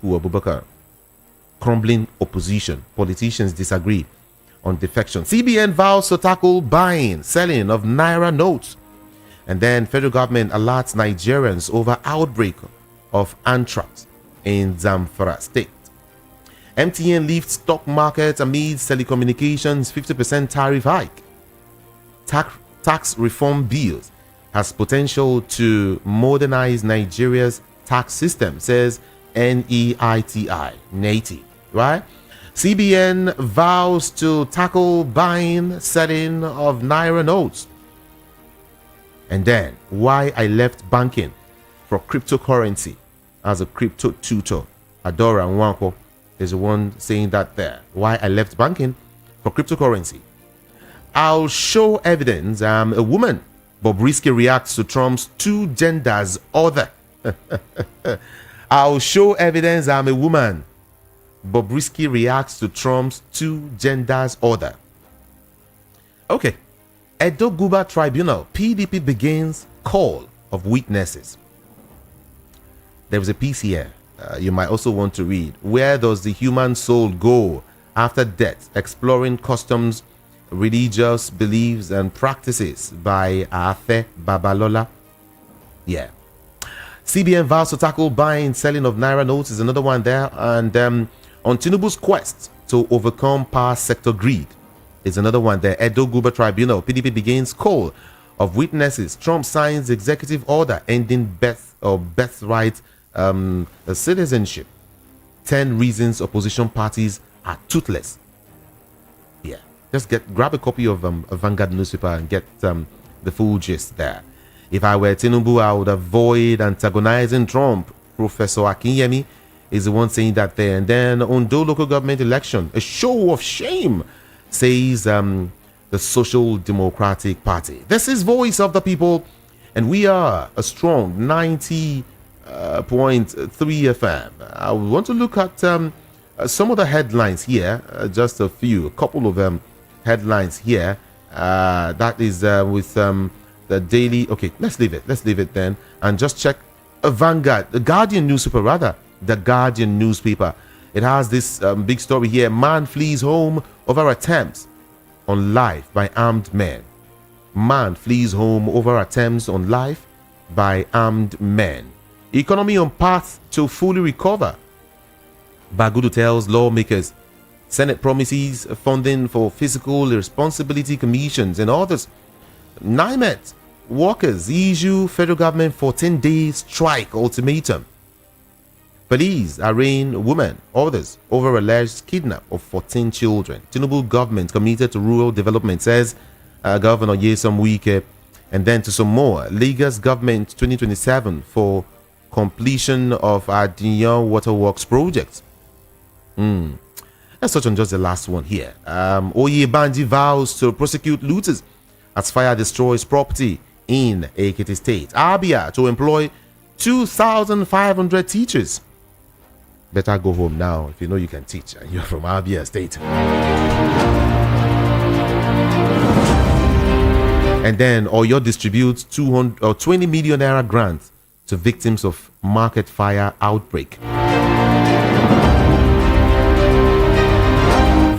Atiku Abubakar. Crumbling opposition. Politicians disagree on defection. CBN vows to tackle buying, selling of Naira notes. And then federal government alerts Nigerians over outbreak of anthrax in Zamfara state. MTN lifts stock market amid telecommunications 50% tariff hike. Tax reform bills has potential to modernize Nigeria's tax system, says NEITI, right? CBN vows to tackle buying, selling of Naira notes. And then, why I left banking for cryptocurrency as a crypto tutor. Adora Nwanko is the one saying that there. Why I left banking for cryptocurrency. I'll show evidence I'm a woman. Bobrisky reacts to Trump's two genders order. I'll show evidence I'm a woman. Bobrisky reacts to Trump's two genders order. Okay. Edo Guba Tribunal. PDP begins call of witnesses. There was a piece here you might also want to read. Where does the human soul go after death? Exploring customs, religious beliefs and practices by Afe Babalola. Yeah. CBN vows to tackle buying, selling of Naira notes is another one there. And on Tinubu's quest to overcome power sector greed is another one there. Edo Guba Tribunal. PDP begins call of witnesses. Trump signs executive order ending birthright citizenship. 10 reasons opposition parties are toothless. Yeah. Just grab a copy of a Vanguard newspaper and get the full gist there. If I were Tinubu, I would avoid antagonizing Trump. Professor Akinyemi is the one saying that there. And then Ondo local government election, a show of shame, says the Social Democratic Party. This is Voice of the People, and we are a strong 90.3 FM. I want to look at some of the headlines here, just a couple of headlines here. That is with the daily. Okay, let's leave it then, and just check Vanguard, the Guardian newspaper rather. The Guardian newspaper. It has this big story here. Man flees home over attempts on life by armed men. Man flees home over attempts on life by armed men. Economy on path to fully recover. Bagudu tells lawmakers. Senate promises funding for fiscal responsibility commissions and others. NIMET workers issue federal government 14-day strike ultimatum. Police arraign women, others, over alleged kidnap of 14 children. Tinubu government committed to rural development, says Governor Nyesom Wike. And then to some more. Lagos government 2027 for completion of Adinyan Waterworks project. Let's touch on just the last one here. Oyebanji vows to prosecute looters as fire destroys property in Ekiti State. Abia to employ 2,500 teachers. Better go home now if you know you can teach and you're from Abia State. And then Oyo distributes 20 million naira grants to victims of market fire outbreak.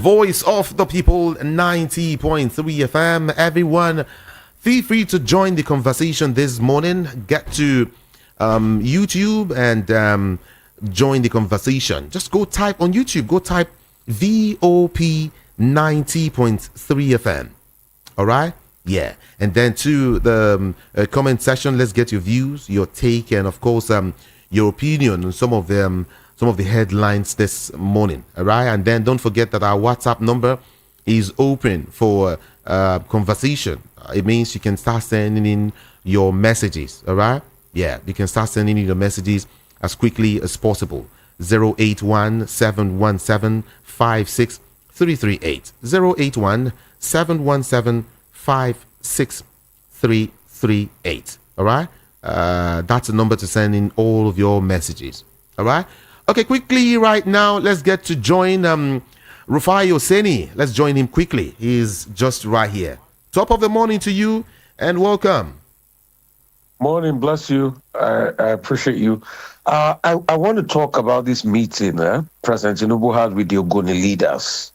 Voice of the People, 90.3 FM. Everyone, feel free to join the conversation this morning. Get to YouTube and join the conversation. Just go type on YouTube. Go type VOP 90.3 FM. All right? Yeah. And then to the comment section, let's get your views, your take, and of course, your opinion on some of the headlines this morning. All right? And then don't forget that our WhatsApp number is open for conversation. It means you can start sending in your messages. All right? Yeah, you can start sending in your messages as quickly as possible. 081-717-56338. 081-717-56338. All right? That's the number to send in all of your messages. All right? Okay, quickly right now, let's get to join Rufai Oseni. Let's join him quickly. He's just right here. Top of the morning to you and welcome. Morning, bless you. I appreciate you. I want to talk about this meeting President Tinubu had with the Ogoni leaders.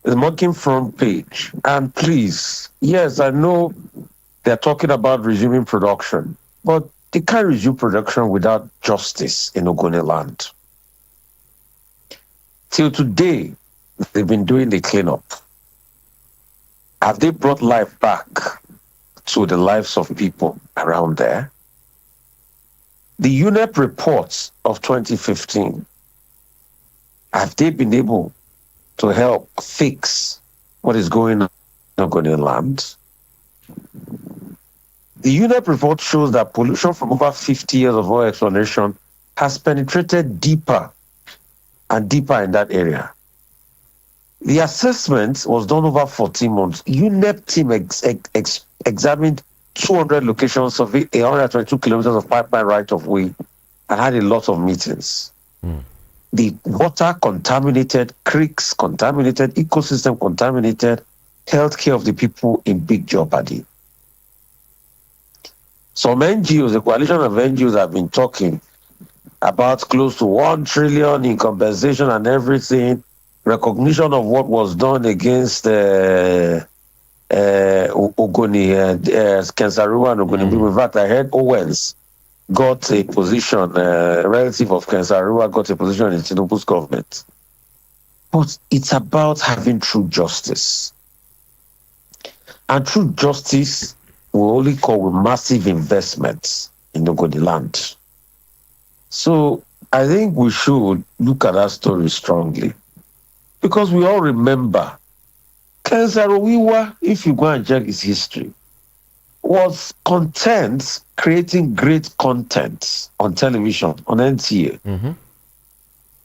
The Mocking front page. And please, yes, I know they're talking about resuming production, but they can't resume production without justice in Ogoni land. Till today, they've been doing the cleanup. Have they brought life back to the lives of people around there? The UNEP reports of 2015, have they been able to help fix what is going on in Ogoni land? The UNEP report shows that pollution from over 50 years of oil exploration has penetrated deeper and deeper in that area. The assessment was done over 14 months. UNEP team examined 200 locations, surveyed 122 kilometers of pipeline right of way, and had a lot of meetings. The water contaminated, creeks contaminated, ecosystem contaminated, healthcare of the people in big jeopardy. Some NGOs, the coalition of NGOs, have been talking about close to 1 trillion in compensation and everything, recognition of what was done against Ogoni, Kensarua and Ogoni. In fact, I heard Owens got a position, relative of Kensarua got a position in Tinubu's government. But it's about having true justice. And true justice will only come with massive investments in Ogoni land. So I think we should look at that story strongly. Because we all remember, Kensarowiwa, if you go and check his history, was content, creating great content on television, on NTA.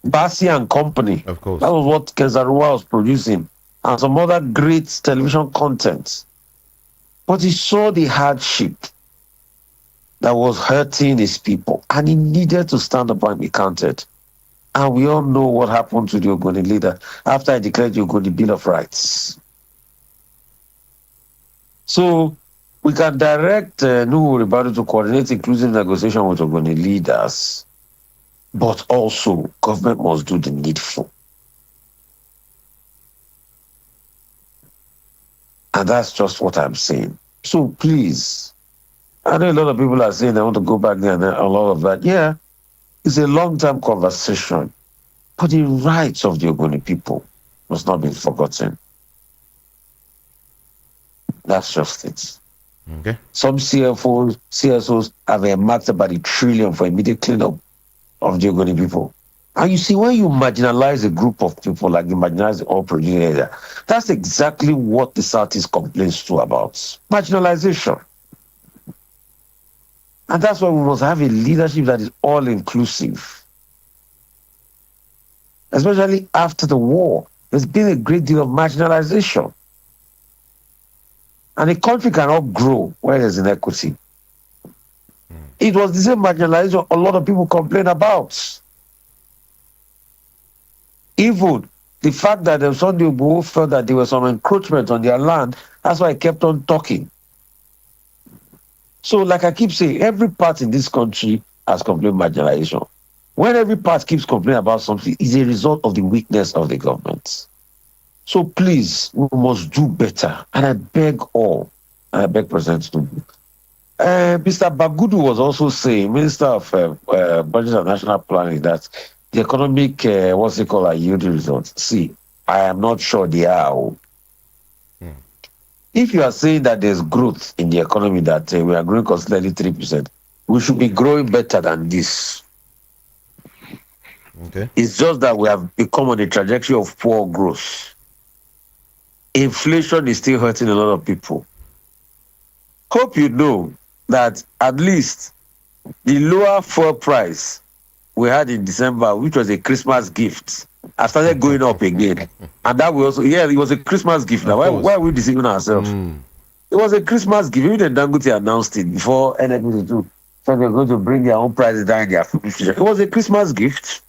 Basi and Company. Of course. That was what Kensarowiwa was producing. And some other great television content. But he saw the hardship that was hurting his people. And he needed to stand up and be counted. And we all know what happened to the Ogoni leader after I declared the Ogoni Bill of Rights. So we can direct Nuhu Ribadu to coordinate inclusive negotiation with Ogoni leaders, but also government must do the needful. And that's just what I'm saying. So please, I know a lot of people are saying they want to go back there and a lot of that. Yeah, it's a long-term conversation. But the rights of the Ogoni people must not be forgotten. That's just it. Okay. Some CSOs have earmarked about $1 trillion for immediate cleanup of the Ogoni people. And you see, when you marginalize a group of people, like you marginalize the oil producing area, that's exactly what the Southeast complains to about. Marginalization. And that's why we must have a leadership that is all-inclusive. Especially after the war, there's been a great deal of marginalization. And a country cannot grow where there's inequity. It was the same marginalization a lot of people complain about. Even the fact that the Sunday Igboho felt that there was some encroachment on their land, that's why I kept on talking. So, like I keep saying, every part in this country has complained marginalization. When every part keeps complaining about something, it's a result of the weakness of the government. So please, we must do better. And I beg all, and I beg President Tinubu. Mr. Bagudu was also saying, Minister of Budget and National Planning, that the economic, what's it called, yielding results. See, I am not sure they are. If you are saying that there's growth in the economy, that we are growing constantly 3%, we should be growing better than this. Okay. It's just that we have become on a trajectory of poor growth. Inflation is still hurting a lot of people. Hope you know that at least the lower fuel price we had in December, which was a Christmas gift, has started going up again. And that we also, yeah, it was a Christmas gift. Now, why are we deceiving ourselves? It was a Christmas gift. Even the Dangote announced it before NFP2 said they're going to bring their own prices down in their food. It was a Christmas gift.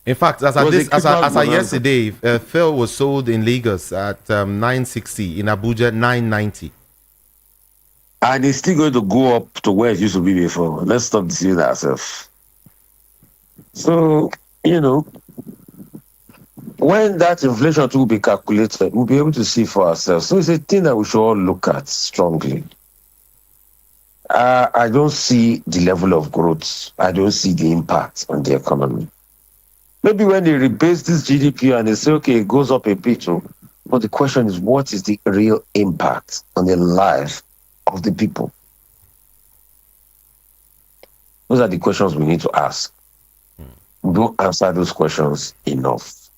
In fact, as yesterday, fuel was sold in Lagos at 960, in Abuja 990. And it's still going to go up to where it used to be before. Let's stop deceiving ourselves. So, when that inflation will be calculated, we'll be able to see for ourselves. So it's a thing that we should all look at strongly. I don't see the level of growth. I don't see the impact on the economy. Maybe when they rebase this GDP and they say, okay, it goes up a bit, but the question is, what is the real impact on the life of the people? Those are the questions we need to ask. We don't answer those questions enough.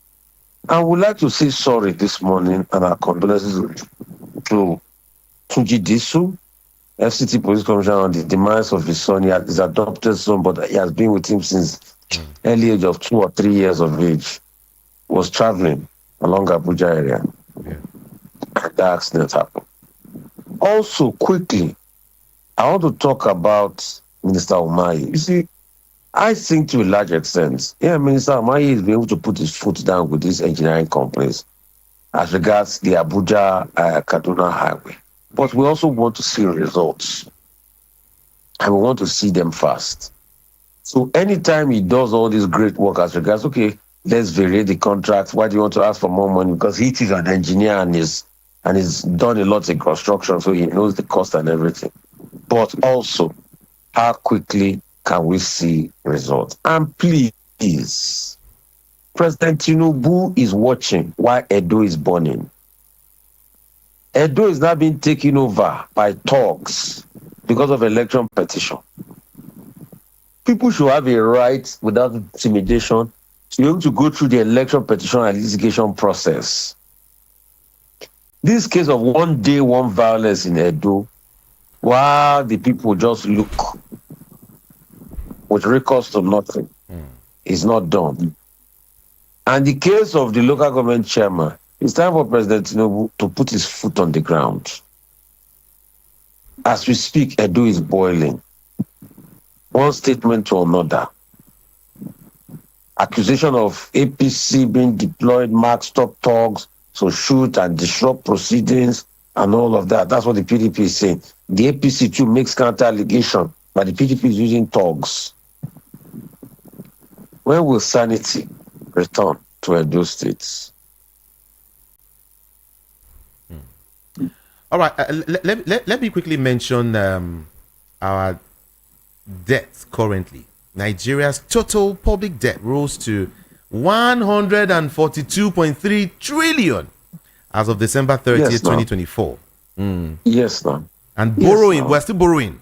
I would like to say sorry this morning and our condolences to Tunji Disu, FCT Police Commissioner, on the demise of his son. He had his adopted son, but he has been with him since early age of 2 or 3 years of age. Was traveling along Abuja area. Yeah. And the accident happened. Also, quickly, I want to talk about Minister Umahi. You see, I think to a large extent, Minister Umahi is able to put his foot down with these engineering companies as regards the Abuja Kaduna highway. But we also want to see results, and we want to see them fast. So anytime he does all this great work as regards, okay, let's vary the contract. Why do you want to ask for more money? Because he is an engineer and he's done a lot in construction, so he knows the cost and everything. But also, how quickly can we see results? And please, President Tinubu is watching while Edo is burning. Edo is now being taken over by thugs because of election petition. People should have a right, without intimidation, to be able to go through the election petition and litigation process. This case of one day, one violence in Edo, while the people just look with recourse to nothing, is not done. And the case of the local government chairman, it's time for President Tinubu to put his foot on the ground. As we speak, Edo is boiling. One statement to another. Accusation of APC being deployed, mark stop thugs, so shoot and disrupt proceedings and all of that. That's what the PDP is saying. The APC too makes counter allegation, but the PDP is using thugs. When will sanity return to Edo State? All right, let me quickly mention our debt currently. Nigeria's total public debt rose to 142.3 trillion as of December 30th, yes, 2024. Yes, ma'am. And borrowing, we're still borrowing.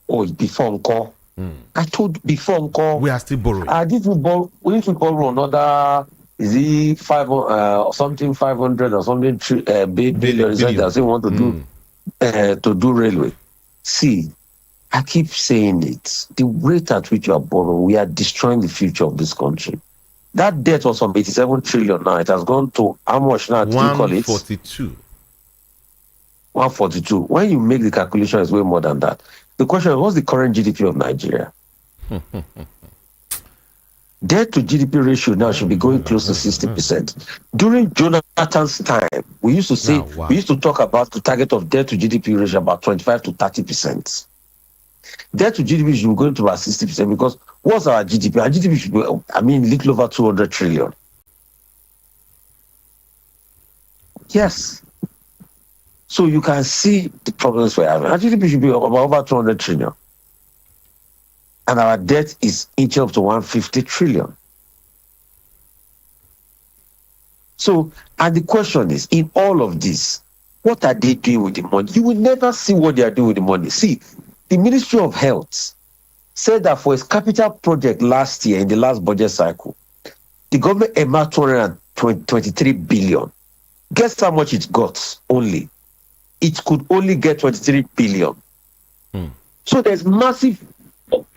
Oh, before encore. I told before encore. We are still borrowing. We need to borrow another. Is he 500 or something billion? That they want to do railway. See, I keep saying it. The rate at which you are borrowing, we are destroying the future of this country. That debt was from 87 trillion now. It has gone to how much now? 142. 142. When you make the calculation, it's way more than that. The question is, what's the current GDP of Nigeria? Debt to GDP ratio now should be going close to 60%. During Jonathan's time, we used to say, we used to talk about the target of debt to GDP ratio about 25 to 30%. Debt to GDP should be going to about 60% because what's our GDP? Our GDP should be, little over 200 trillion. Yes. So you can see the problems we're having. Our GDP should be about over 200 trillion. And our debt is inching up to 150 trillion. So, and the question is, in all of this, what are they doing with the money? You will never see what they are doing with the money. See, the Ministry of Health said that for its capital project last year, in the last budget cycle, the government earmarked 223 billion. Guess how much it got only? It could only get 23 billion. So there's massive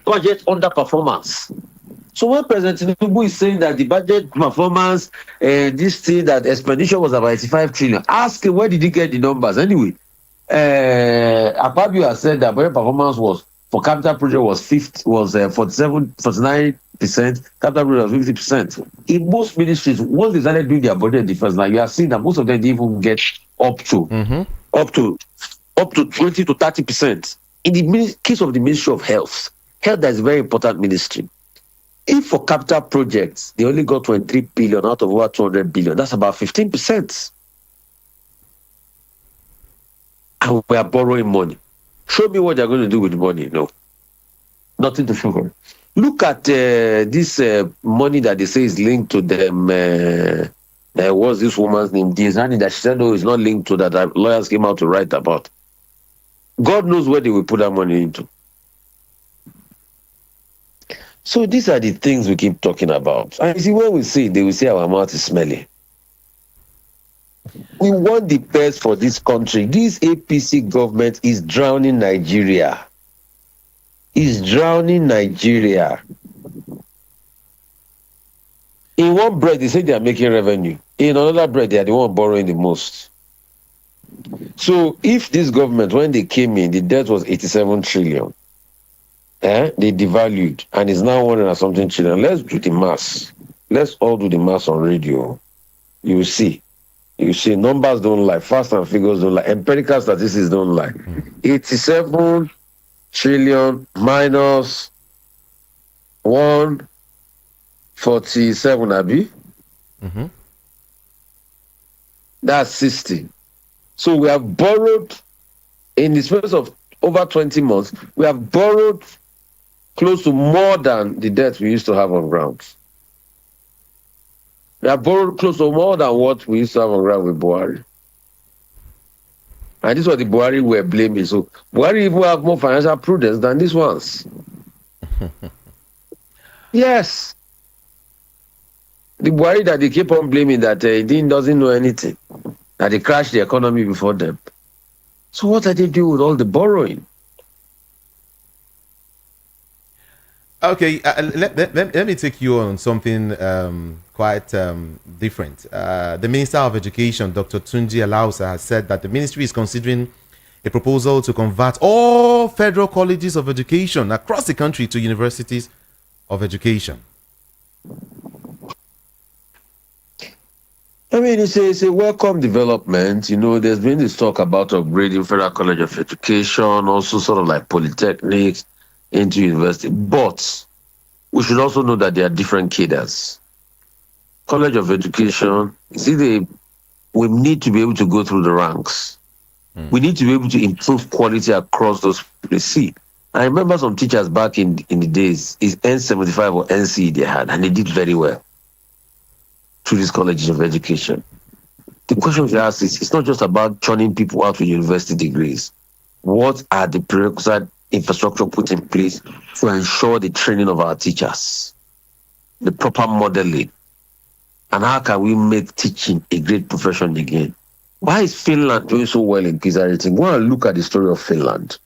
budget underperformance. So when President Tinubu is saying that the budget performance and this thing that expenditure was about 85 trillion, ask him where did he get the numbers? Anyway, IPOB has said that budget performance was for capital project was 49%, capital project was 50%. In most ministries, once they started doing their budget difference, now you are seeing that most of them didn't even get up to up to 20 to 30%. In the case of the Ministry of Health, health is a very important ministry. If for capital projects, they only got 23 billion out of over 200 billion, that's about 15%. And we are borrowing money. Show me what they're going to do with the money. No. Nothing to show for it. Look at this money that they say is linked to them. What's this woman's name? Dizani, that she said, no, it's not linked to that. Lawyers came out to write about. God knows where they will put that money into. So these are the things we keep talking about. And you see, when we say it, they will say our mouth is smelly. We want the best for this country. This APC government is drowning Nigeria. Is drowning Nigeria. In one breath, they say they are making revenue. In another breath, they are the one borrowing the most. So if this government, when they came in, the debt was 87 trillion. They devalued, and it's now 100 and something trillion. Let's do the maths. Let's all do the maths on radio. You will see. You see, numbers don't lie. Facts and figures don't lie. Empirical statistics don't lie. 87 trillion minus 147, Abi. That's 60. So we have borrowed, in the space of over 20 months, we have borrowed close to more than the debt we used to have on ground. We have borrowed close to more than what we used to have on ground with Buhari. And this was the Buhari we were blaming. So Buhari even have more financial prudence than these ones. Yes. The Buhari that they keep on blaming that he doesn't know anything, that they crashed the economy before them. So what are they doing with all the borrowing? Okay, let me take you on something quite different. The Minister of Education, Dr. Tunji Alausa, has said that the ministry is considering a proposal to convert all federal colleges of education across the country to universities of education. I mean, it's a welcome development. You know, there's been this talk about upgrading Federal College of Education, also sort of like polytechnics into university. But we should also know that there are different cadres. College of Education, we need to be able to go through the ranks. We need to be able to improve quality across those places. See, I remember some teachers back in the days, is N75 or NCE they had, and they did very well through these colleges of education. The question we ask is, it's not just about churning people out with university degrees. What are the prerequisite infrastructure put in place to ensure the training of our teachers, the proper modeling, and how can we make teaching a great profession again? Why is Finland doing so well in PISA rating? Go and look at the story of Finland.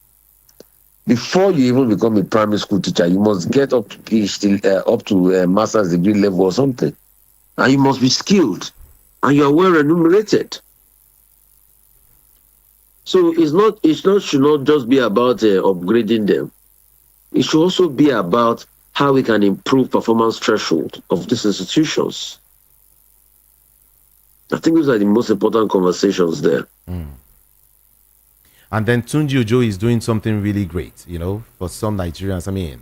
Before you even become a primary school teacher, you must get up to PhD, up to master's degree level or something. And you must be skilled, and you are well remunerated. So it should not just be about upgrading them. It should also be about how we can improve performance threshold of these institutions. I think those are the most important conversations there. And then Tunji Ojo is doing something really great, you know, for some Nigerians. I mean,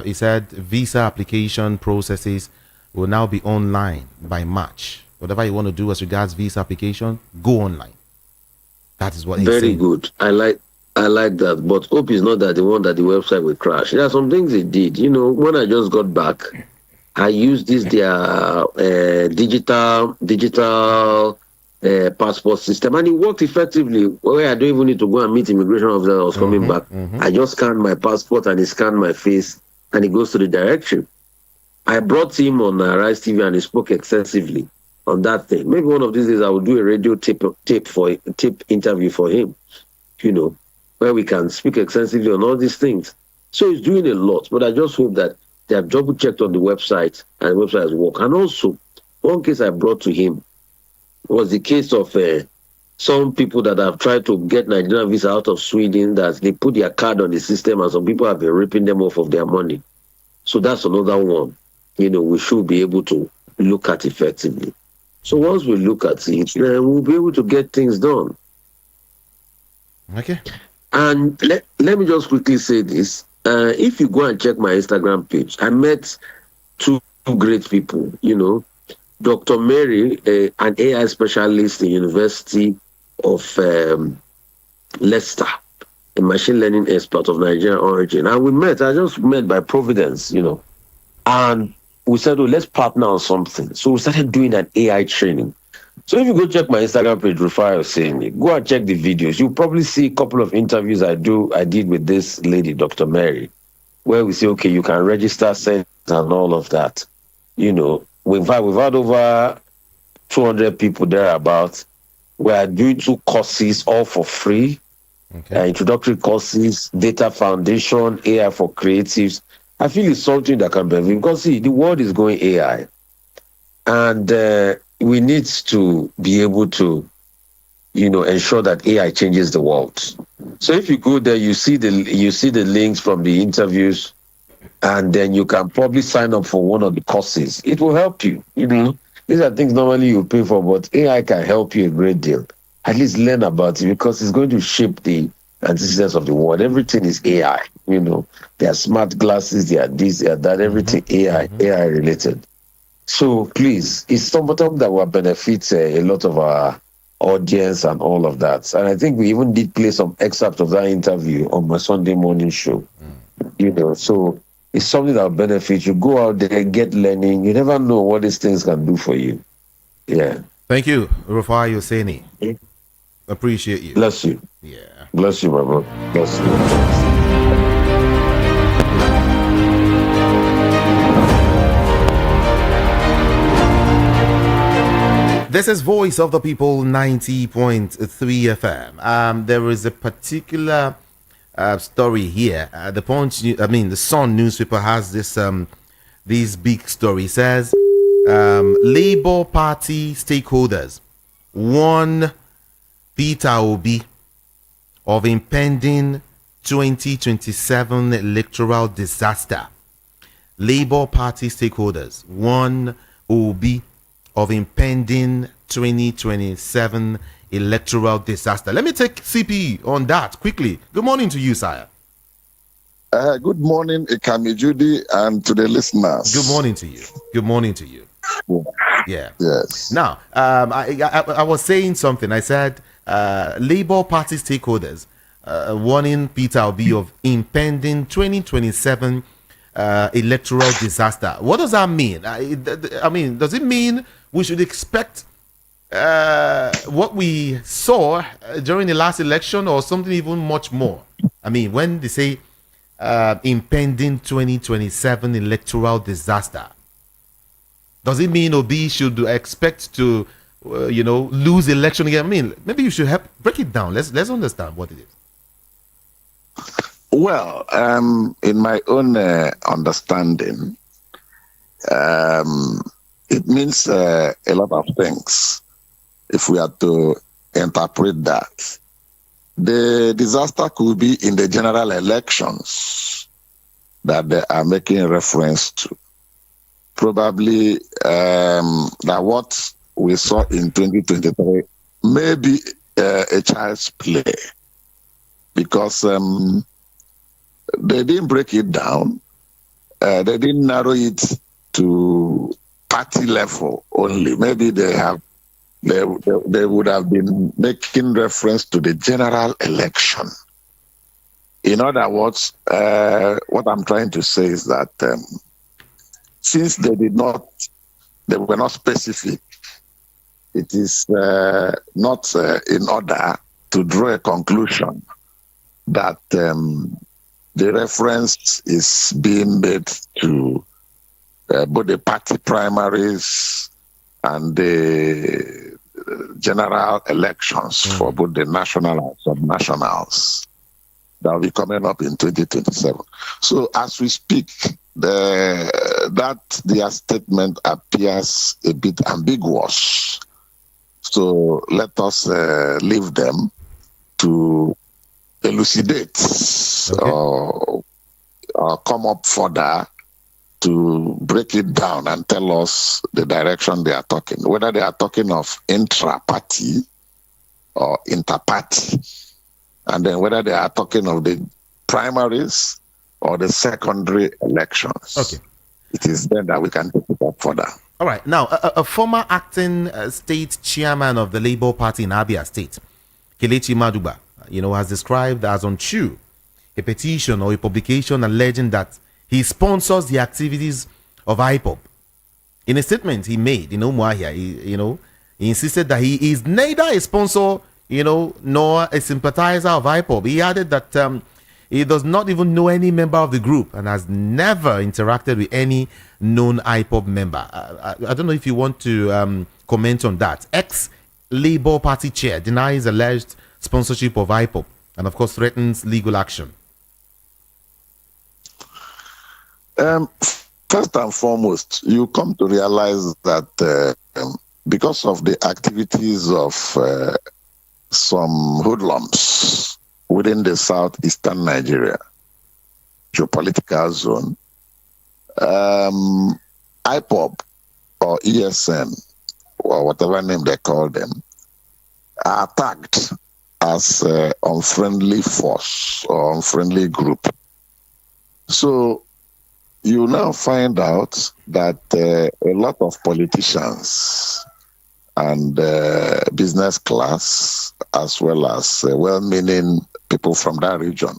he said visa application processes will now be online by March. Whatever you want to do as regards visa application, go online. That is what he's saying. Very good. I like that. But hope is not that the one that the website will crash. There are some things it did. You know, when I just got back, I used their digital passport system, and it worked effectively. Where I don't even need to go and meet immigration officer I was coming back. I just scanned my passport and he scanned my face, and it goes to the directory. I brought him on Rise TV and he spoke extensively on that thing. Maybe one of these days I will do a radio tape interview for him, you know, where we can speak extensively on all these things. So he's doing a lot, but I just hope that they have double checked on the website and the website has worked. And also, one case I brought to him was the case of some people that have tried to get Nigerian visa out of Sweden, that they put their card on the system and some people have been ripping them off of their money. So that's another one, you know, we should be able to look at effectively. So once we look at it, we'll be able to get things done. Okay. And let me just quickly say this. If you go and check my Instagram page, I met two great people, Dr. Mary, an AI specialist in University of Leicester, a machine learning expert of Nigerian origin. And I just met by Providence, and we said, oh, let's partner on something. So we started doing an AI training. So if you go check my Instagram page, Rufai was saying it, go and check the videos. You'll probably see a couple of interviews I did with this lady, Dr. Mary, where we say, okay, you can register, send, and all of that. We've had over 200 people thereabouts. We are doing 2 courses, all for free. Okay. Introductory courses, data foundation, AI for creatives. I feel it's something that can benefit, because see, the world is going AI, and we need to be able to, ensure that AI changes the world. So if you go there, you see the links from the interviews, and then you can probably sign up for one of the courses. It will help you. These are things normally you pay for, but AI can help you a great deal. At least learn about it, because it's going to shape the antecedents of the world. Everything is AI. There are smart glasses, there are this, there are that, everything AI related. So please, it's something that will benefit a lot of our audience and all of that. And I think we even did play some excerpts of that interview on my Sunday morning show. So it's something that will benefit you. Go out there, get learning. You never know what these things can do for you. Yeah. Thank you, Rufai Hosseini. Appreciate you. Bless you. Yeah. Bless you, my brother. Bless you. This is Voice of the People 90.3 FM. There is a particular story here. The Sun newspaper has this big story. It says Labour Party stakeholders warn Peter Obi of impending 2027 electoral disaster. Labour Party stakeholders warn Obi of impending 2027 electoral disaster. Let me take CP on that quickly. Good morning to you, sire. Good morning, Ikami Judy, and to the listeners. Good morning to you. Good morning to you. Yeah. Yes. Now, I was saying something. I said Labour Party stakeholders warning Peter Obi of impending 2027 electoral disaster. What does that mean? Does it mean we should expect what we saw during the last election, or something even much more? When they say impending 2027 electoral disaster, does it mean Obi should expect to, lose election again? Maybe you should help break it down. Let's understand what it is. Well, in my own understanding, it means a lot of things. If we are to interpret that, the disaster could be in the general elections that they are making reference to. Probably that what we saw in 2023 may be a child's play, because they didn't break it down. They didn't narrow it to party level only. Maybe they would have been making reference to the general election. In other words, what I'm trying to say is that since they were not specific, it is not in order to draw a conclusion that the reference is being made to both the party primaries and the general elections for both the national and sub-nationals that will be coming up in 2027. So as we speak, their statement appears a bit ambiguous. So let us leave them to elucidate or come up further to break it down and tell us the direction they are talking, whether they are talking of intra-party or inter-party. And then whether they are talking of the primaries or the secondary elections. Okay. It is then that we can take it up further. All right. Now, a former acting state chairman of the Labour Party in Abia State, Kelechi Maduba, has described as untrue a petition or a publication alleging that he sponsors the activities of IPOB. In a statement he made in Umuahia, he insisted that he is neither a sponsor, nor a sympathizer of IPOB. He added that he does not even know any member of the group and has never interacted with any known IPOB member. I don't know if you want to comment on that. Ex-Labour Party chair denies alleged sponsorship of IPOB and, of course, threatens legal action. First and foremost, you come to realize that because of the activities of some hoodlums within the southeastern Nigeria geopolitical zone, IPOB or ESN or whatever name they call them are tagged as unfriendly force or unfriendly group. So you now find out that a lot of politicians and business class, as well as well-meaning people from that region,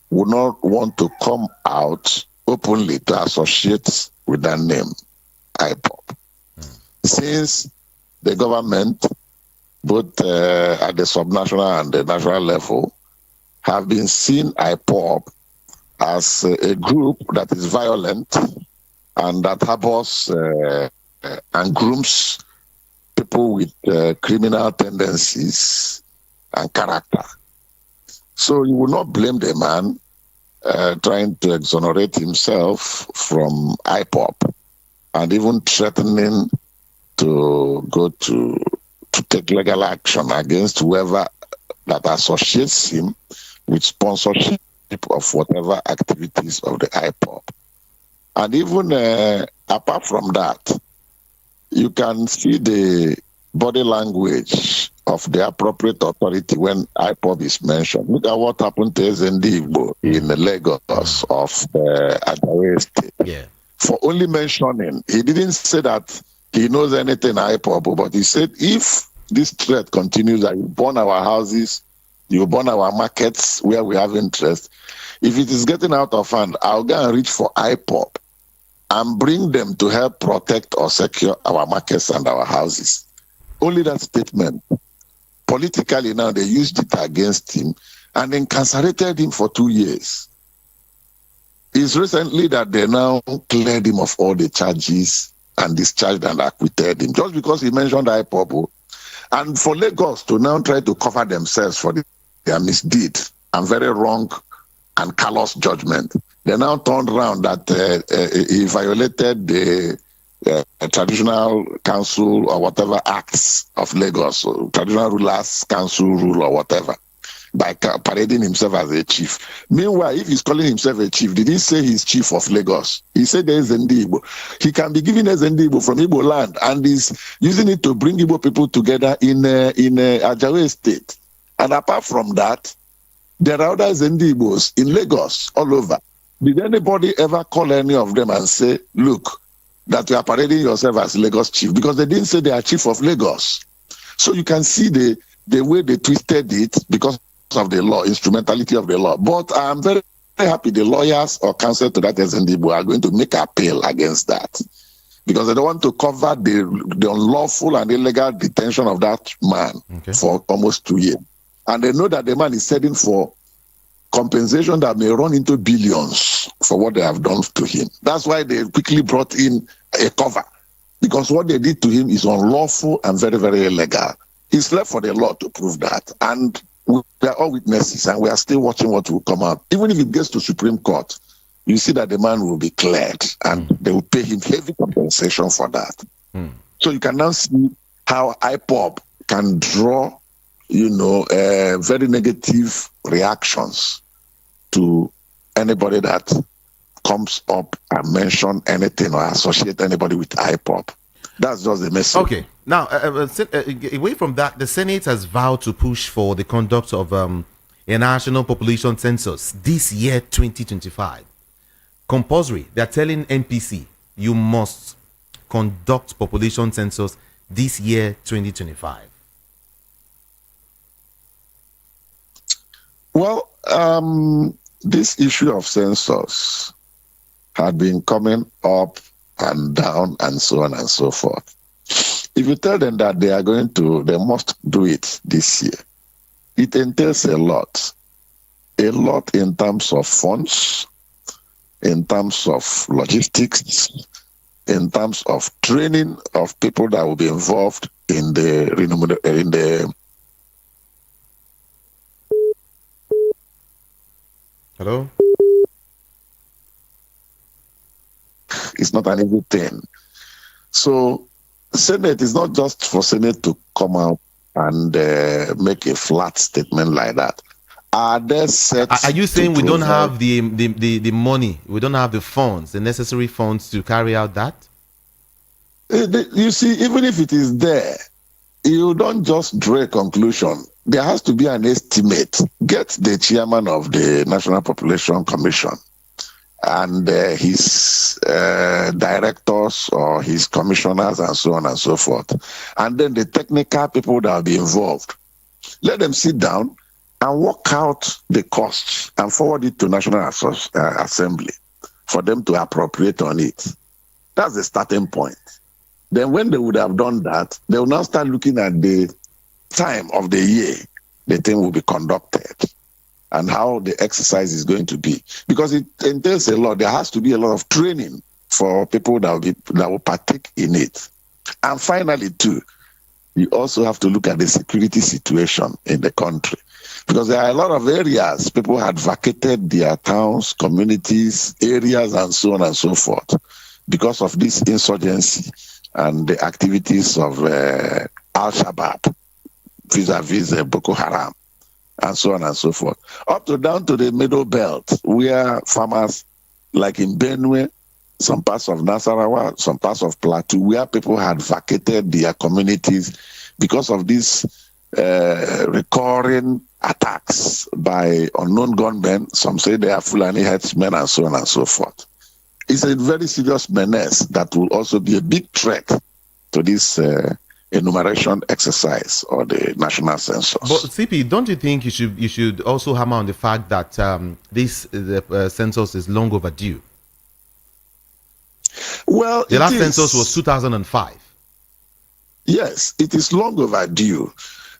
would not want to come out openly to associate with that name, IPOB. Since the government, both at the subnational and the national level, have been seeing IPOB as a group that is violent and that harbors and grooms people with criminal tendencies and character. So you will not blame the man trying to exonerate himself from IPOB and even threatening to go to take legal action against whoever that associates him with sponsorship of whatever activities of the IPOB. And even apart from that, you can see the body language of the appropriate authority when IPOB is mentioned. Look at what happened to Igbo in Lagos of Ajawe State. Yeah. For only mentioning, he didn't say that he knows anything IPOB, but he said if this threat continues, that you burn our houses, you burn our markets where we have interest. If it is getting out of hand, I'll go and reach for IPOB and bring them to help protect or secure our markets and our houses. Only that statement. Politically now, they used it against him and incarcerated him for 2 years. It's recently that they now cleared him of all the charges and discharged and acquitted him just because he mentioned IPOB. And for Lagos to now try to cover themselves for their misdeed and very wrong and callous judgment, they now turned around that he violated the traditional council or whatever acts of Lagos, or traditional rulers council rule or whatever, by parading himself as a chief. Meanwhile, if he's calling himself a chief, did he say he's chief of Lagos? He said there's Igbo. He can be given as Igbo from Igbo land and is using it to bring Igbo people together in Ajawe State. And apart from that, there are other Igbos in Lagos all over. Did anybody ever call any of them and say, look, that you are parading yourself as Lagos chief? Because they didn't say they are chief of Lagos. So you can see the way they twisted it because of the law, instrumentality of the law. But I'm very, very happy the lawyers or counsel to that Igbo are going to make appeal against that, because they don't want to cover the unlawful and illegal detention of that man for almost 2 years. And they know that the man is heading for compensation that may run into billions for what they have done to him. That's why they quickly brought in a cover, because what they did to him is unlawful and very, very illegal. It's left for the law to prove that. And we are all witnesses, and we are still watching what will come out. Even if it gets to Supreme Court, you see that the man will be cleared, and they will pay him heavy compensation for that. So you can now see how IPOB can draw, very negative reactions to anybody that comes up and mention anything or associate anybody with IPOB. That's just the message. Okay. Now, away from that, the Senate has vowed to push for the conduct of a national population census this year, 2025. Compulsory. They're telling NPC, you must conduct population census this year, 2025. Well, this issue of census had been coming up and down and so on and so forth. If you tell them that they must do it this year, it entails a lot in terms of funds, in terms of logistics, in terms of training of people that will be involved in the Hello? It's not an easy thing. So Senate is not just for Senate to come out and make a flat statement like that. Are there set? Are you saying we don't have the money? We don't have the funds, the necessary funds to carry out that? You see, even if it is there, you don't just draw a conclusion. There has to be an estimate. Get the chairman of the National Population Commission and his directors or his commissioners and so on and so forth. And then the technical people that will be involved. Let them sit down and work out the costs and forward it to National Assembly for them to appropriate on it. That's the starting point. Then when they would have done that, they will now start looking at the time of the year the thing will be conducted and how the exercise is going to be. Because it entails a lot. There has to be a lot of training for people that will partake in it. And finally, too, you also have to look at the security situation in the country. Because there are a lot of areas people had vacated their towns, communities, areas, and so on and so forth because of this insurgency and the activities of Al-Shabaab vis-a-vis Boko Haram and so on and so forth. Up to down to the middle belt where farmers like in Benue, some parts of Nasarawa, some parts of Plateau, where people had vacated their communities because of these recurring attacks by unknown gunmen. Some say they are Fulani headsmen and so on and so forth. It's a very serious menace that will also be a big threat to this enumeration exercise or the national census. But CP, don't you think you should also hammer on the fact that this census is long overdue? Well, the last census was 2005. Yes, it is long overdue.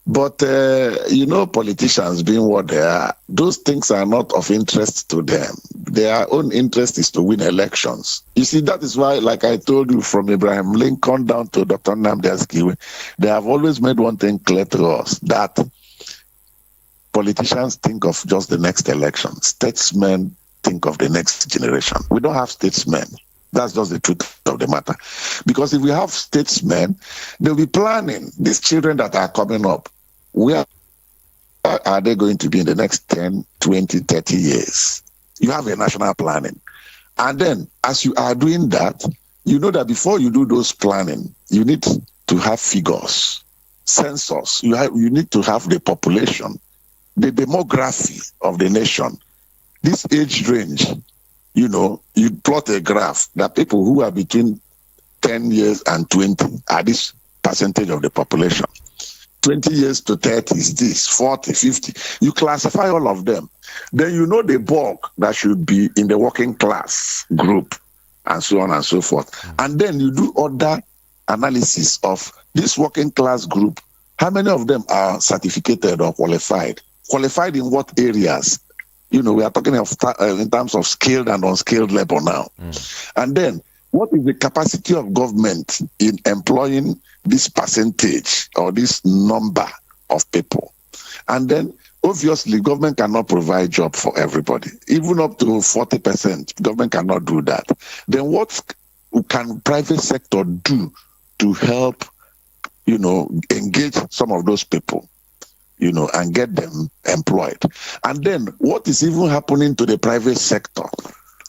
But, politicians being what they are, those things are not of interest to them. Their own interest is to win elections. You see, that is why, like I told you, from Abraham Lincoln down to Dr. Nnamdi Azikiwe, they have always made one thing clear to us, that politicians think of just the next election. Statesmen think of the next generation. We don't have statesmen. That's just the truth of the matter. Because if we have statesmen, they'll be planning these children that are coming up. Where are they going to be in the next 10, 20, 30 years? You have a national planning. And then as you are doing that, you know that before you do those planning, you need to have figures, census. You need to have the population, the demography of the nation, this age range. You plot a graph that people who are between 10 years and 20 are this percentage of the population. 20 years to 30 is this, 40, 50. You classify all of them. Then you know the bulk that should be in the working class group and so on and so forth. And then you do other analysis of this working class group. How many of them are certificated or qualified? Qualified in what areas? We are talking of in terms of skilled and unskilled labor now. And then what is the capacity of government in employing this percentage or this number of people? And then obviously government cannot provide job for everybody. Even up to 40%, government cannot do that. Then what can private sector do to help, engage some of those people? And get them employed. And then what is even happening to the private sector?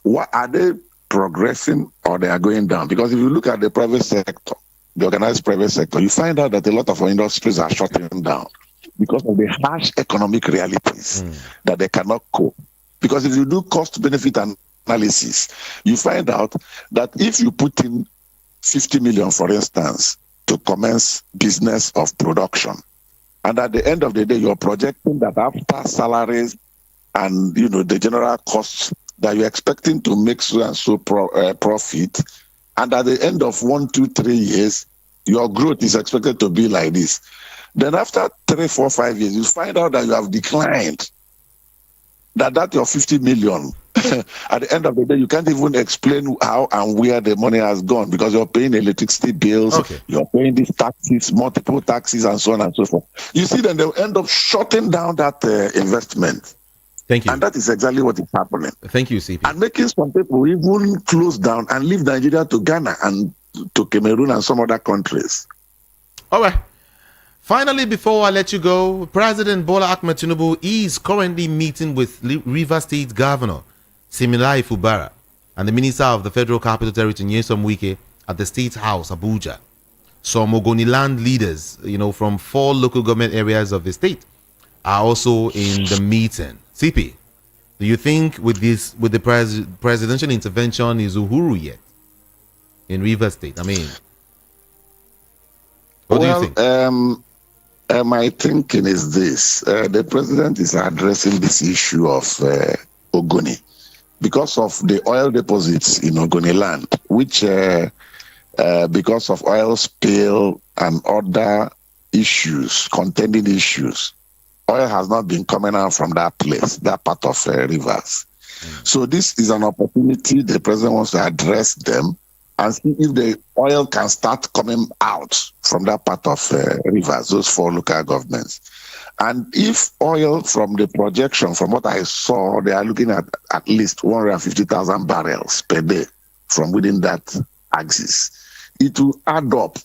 What are they progressing or they are going down? Because if you look at the private sector, the organized private sector, you find out that a lot of our industries are shutting down. because of the harsh economic realities that they cannot cope. Because if you do cost-benefit analysis, you find out that if you put in 50 million, for instance, to commence business of production, and at the end of the day, you're projecting that after salaries and the general costs that you're expecting to make so and so profit, and at the end of 1, 2, 3 years, your growth is expected to be like this. Then after 3, 4, 5 years, you find out that you have declined. That your 50 million, at the end of the day, you can't even explain how and where the money has gone because you're paying electricity bills, you're paying these taxes, multiple taxes, and so on and so forth. You see, then they'll end up shutting down that investment. Thank you. And that is exactly what is happening. Thank you, CP. And making some people even close down and leave Nigeria to Ghana and to Cameroon and some other countries. All right. Finally, before I let you go, President Bola Ahmed Tinubu is currently meeting with Rivers State Governor Siminalayi Fubara and the Minister of the Federal Capital Territory Nyesom Wike at the State House, Abuja. Some Ogoni land leaders, from 4 local government areas of the state are also in the meeting. CP, do you think with the presidential intervention is Uhuru yet in Rivers State? I mean, what do you think? My thinking is this. The president is addressing this issue of Ogoni because of the oil deposits in Ogoni land, which because of oil spill and other issues, contending issues, oil has not been coming out from that place, that part of Rivers. So this is an opportunity the president wants to address them and see if the oil can start coming out from that part of Rivers, those 4 local governments. And if oil from the projection, from what I saw, they are looking at least 150,000 barrels per day from within that axis, it will add up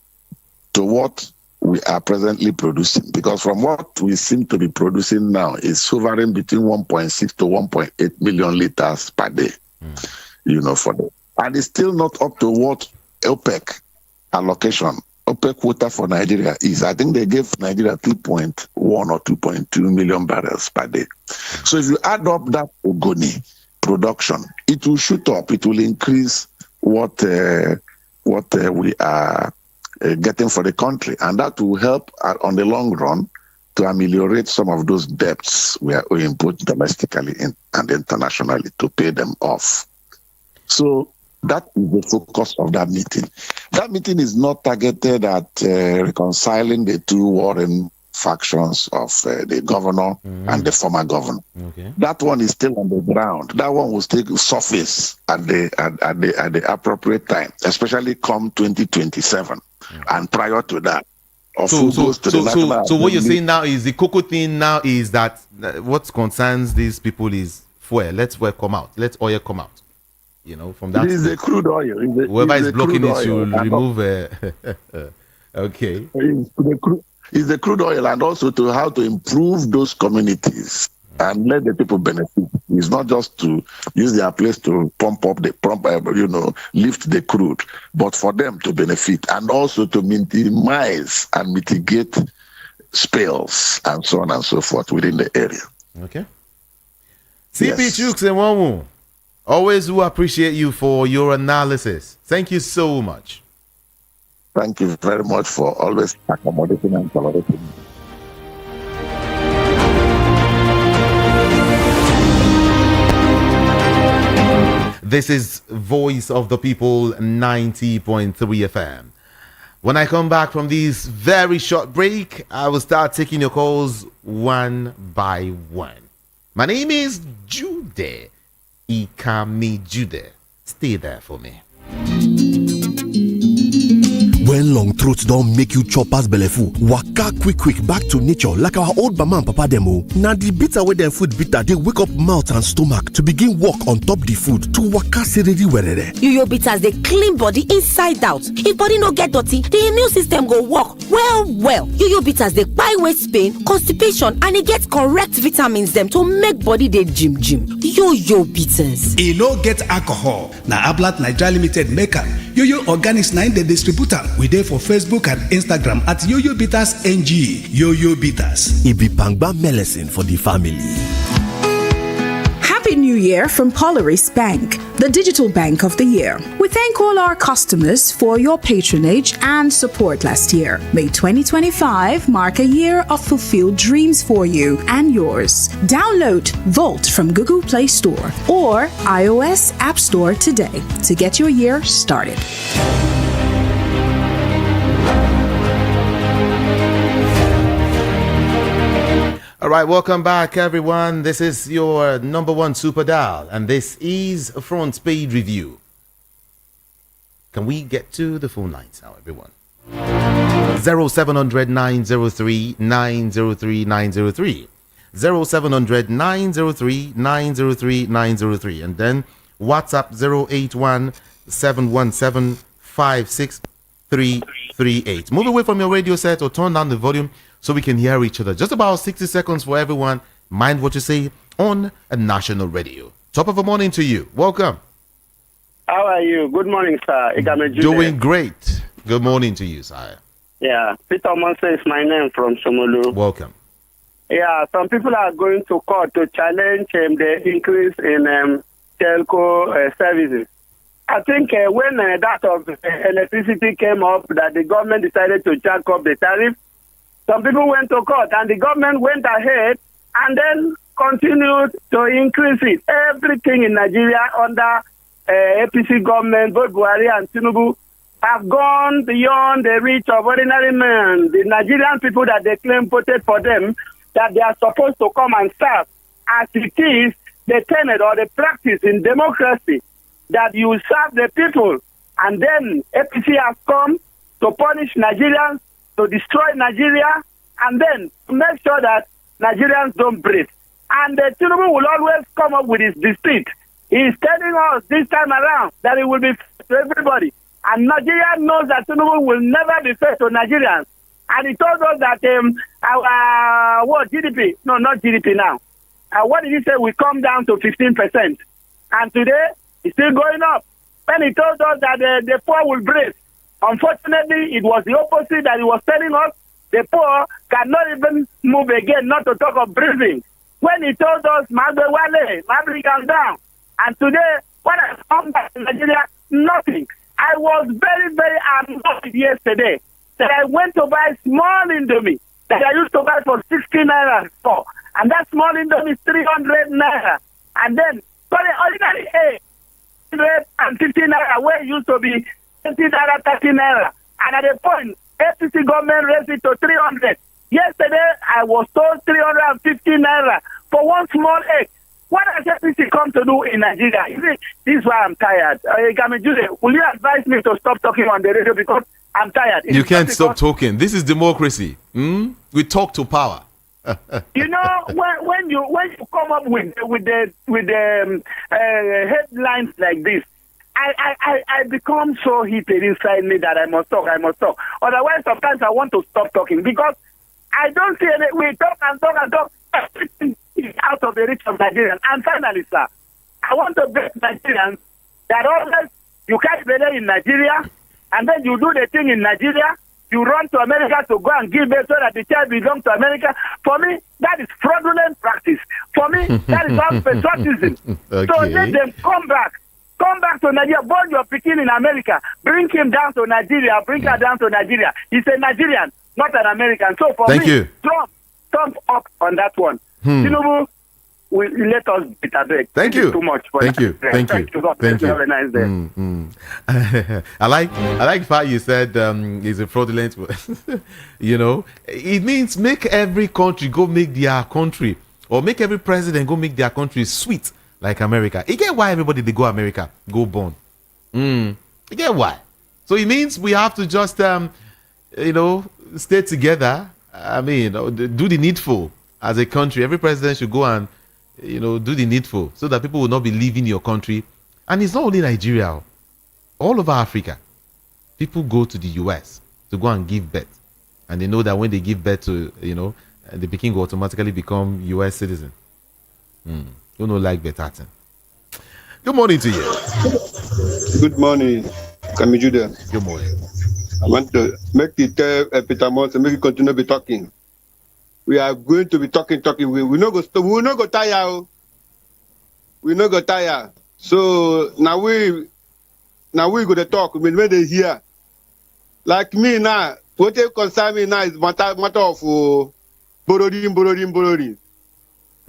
to what we are presently producing. Because from what we seem to be producing now is hovering between 1.6 to 1.8 million liters per day, for the. And it's still not up to what OPEC allocation, OPEC quota for Nigeria is. I think they gave Nigeria 2.1 or 2.2 million barrels per day. So if you add up that Ogoni production, it will shoot up. It will increase what we are getting for the country. And that will help on the long run to ameliorate some of those debts we are owing both domestically and internationally to pay them off. So that is the focus of that meeting. That meeting is not targeted at reconciling the 2 warring factions of the governor and the former governor. Okay. That one is still on the ground. That one will still surface at the appropriate time, especially come 2027 and prior to that. So what you're saying now is the cocoa thing now is that what concerns these people is fuel. Let fuel come out. Let oil come out. From that. It is the crude oil. Whoever is blocking it should remove. Okay. It's the crude oil, and also to how to improve those communities and let the people benefit. It's not just to use their place to lift the crude, but for them to benefit and also to minimize and mitigate spills and so on and so forth within the area. Okay. CP Chooks and Wamu. Always do appreciate you for your analysis. Thank you so much. Thank you very much for always accommodating and tolerating. This is Voice of the People 90.3 FM. When I come back from this very short break, I will start taking your calls one by one. My name is Jude. Ikami Jude. Stay there for me. When long throats don't make you chop as belleful, waka quick back to nature like our old mama and papa demo. Now the bitter with their food bitter, they wake up mouth and stomach to begin walk on top the food to waka seredi werere. Yo bitters they clean body inside out. If body no get dirty, the immune system go work well. Yo bitters they buy waist pain, constipation, and it get correct vitamins them to make body they gym. Yo bitters. E no get alcohol. Na Ablat Nigeria Limited maker. Yo Organics 9 the distributor. We there for Facebook and Instagram at Yo-Yo Bitters NG. Yo-Yo Bitters. It be Bangba medicine for the family. Happy New Year from Polaris Bank, the digital bank of the year. We thank all our customers for your patronage and support last year. May 2025 mark a year of fulfilled dreams for you and yours. Download Volt from Google Play Store or iOS App Store today to get your year started. All right, welcome back, everyone. This is your number one super dial, and this is Front Page Review. Can we get to the phone lines now, everyone? 0700 903 903 903. 0700 903 903 903. And then WhatsApp 081 717 56338. Move away from your radio set or turn down the volume so we can hear each other. Just about 60 seconds for everyone. Mind what you say on a national radio. Top of the morning to you. Welcome. How are you? Good morning, sir. Doing great. Good morning to you, sir. Yeah, Peter Monson is my name from Somolu. Welcome. Yeah, some people are going to court to challenge the increase in telco services. I think when that of electricity came up, that the government decided to jack up the tariff, some people went to court and the government went ahead and then continued to increase it. Everything in Nigeria under APC government, both Buhari and Tinubu, have gone beyond the reach of ordinary men. The Nigerian people that they claim voted for them, that they are supposed to come and serve, as it is the tenet or the practice in democracy, that you serve the people, and then APC has come to punish Nigerians, to destroy Nigeria, and then to make sure that Nigerians don't breathe. And Tinubu will always come up with his deceit. He is telling us this time around that it will be fair to everybody. And Nigeria knows that Tinubu will never be fair to Nigerians. And he told us that our GDP, no, not GDP now. What did he say? We come down to 15%. And today, it's still going up. When he told us that the poor will breathe. Unfortunately, it was the opposite that he was telling us. The poor cannot even move again, not to talk of breathing. When he told us, Mabewale, Mabri calm down. And today, what has come back in Nigeria? Nothing. I was very, very annoyed yesterday that I went to buy small Indomie that I used to buy for 60 naira for. And that small Indomie is 300 naira. And then, ordinary 850 naira, where it used to be 20 naira, 30 naira. And at the point, APC government raised it to 300. Yesterday, I was told 350 naira for one small egg. What has APC come to do in Nigeria? You see, this is why I'm tired. Will you advise me to stop talking on the radio because I'm tired? You can't stop talking. This is democracy. We talk to power. You know, when you come up with the headlines like this, I become so heated inside me that I must talk. Otherwise, sometimes I want to stop talking because I don't see any. We talk. Everything is out of the reach of Nigerians. And finally, sir, I want to beg Nigerians that always you catch better in Nigeria, and then you do the thing in Nigeria. You run to America to go and give birth so that the child belongs to America. For me, that is fraudulent practice. For me, that is not patriotism. Okay. So let them come back. Come back to Nigeria. Born your Pekin in America. Bring him down to Nigeria. Bring her down to Nigeria. He's a Nigerian, not an American. So for me, Trump up on that one. Tinubu, let us beat a break. Thank you. Too much. Thank you. Thank you. Have a nice day. I like how you said it's a fraudulent. You know, it means make every country go make their country, or make every president go make their country sweet like America. You get why everybody they go America go born. You get why? So it means we have to just stay together. I mean, do the needful as a country. Every president should go and do the needful so that people will not be leaving your country. And it's not only Nigeria, all over Africa. People go to the US to go and give birth, and they know that when they give birth to the Peking will automatically become US citizen. You know, like better thing. Good morning to you. Good morning, Kamijuda. Good morning. I want to make it Peter Monson, make it continue to be talking. We are going to be talking. We not go stop. We will not go tire. We not go tire. So now we go to talk. When they hear, like me now, what they concern me now is matter of borrowing.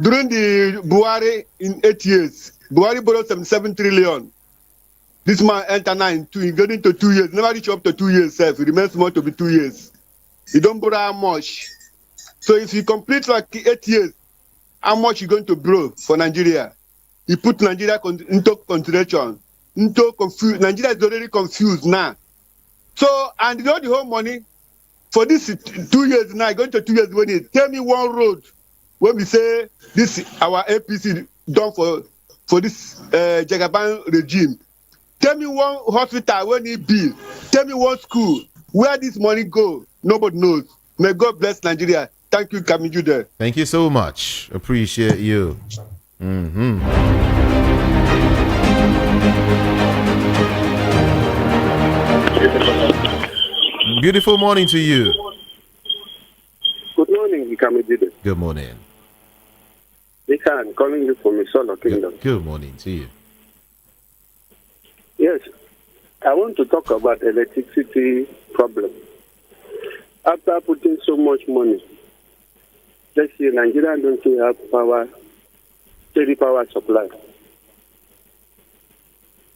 During the Buhari in 8 years, Buhari borrowed 77 trillion. This man enter now getting to 2 years. Never reach up to 2 years. It remains more to be 2 years. You don't borrow how much. So if you complete like 8 years, how much you going to borrow for Nigeria? You put Nigeria into consideration, into confused. Nigeria is already confused now. So, and you know the whole money for this 2 years now, going to 2 years when it tell me one road when we say this our APC done for this Jagaban regime. Tell me one hospital when it be. Tell me one school. Where this money go? Nobody knows. May God bless Nigeria. Thank you, Kamijude. Thank you so much. Appreciate you. Beautiful morning to you. Good morning, Kamijude. Good morning. I'm calling you from Missoula Kingdom. Good morning to you. Yes, I want to talk about electricity problem. After putting so much money, let's say Nigeria don't have steady power supply.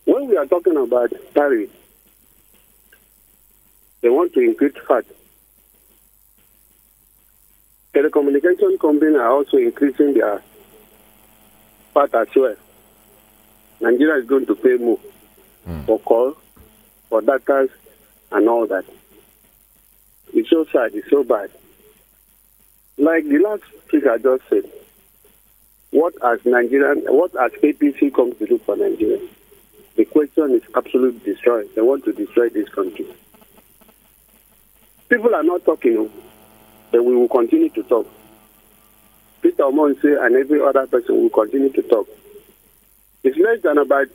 When we are talking about tariff, they want to increase VAT. Telecommunication companies are also increasing their VAT as well. Nigeria is going to pay more for call, for data, and all that. It's so sad, it's so bad. Like the last speaker just said, what has APC come to do for Nigeria? The question is absolutely destroyed. They want to destroy this country. People are not talking, but we will continue to talk. Peter Omonse and every other person will continue to talk. It's less than about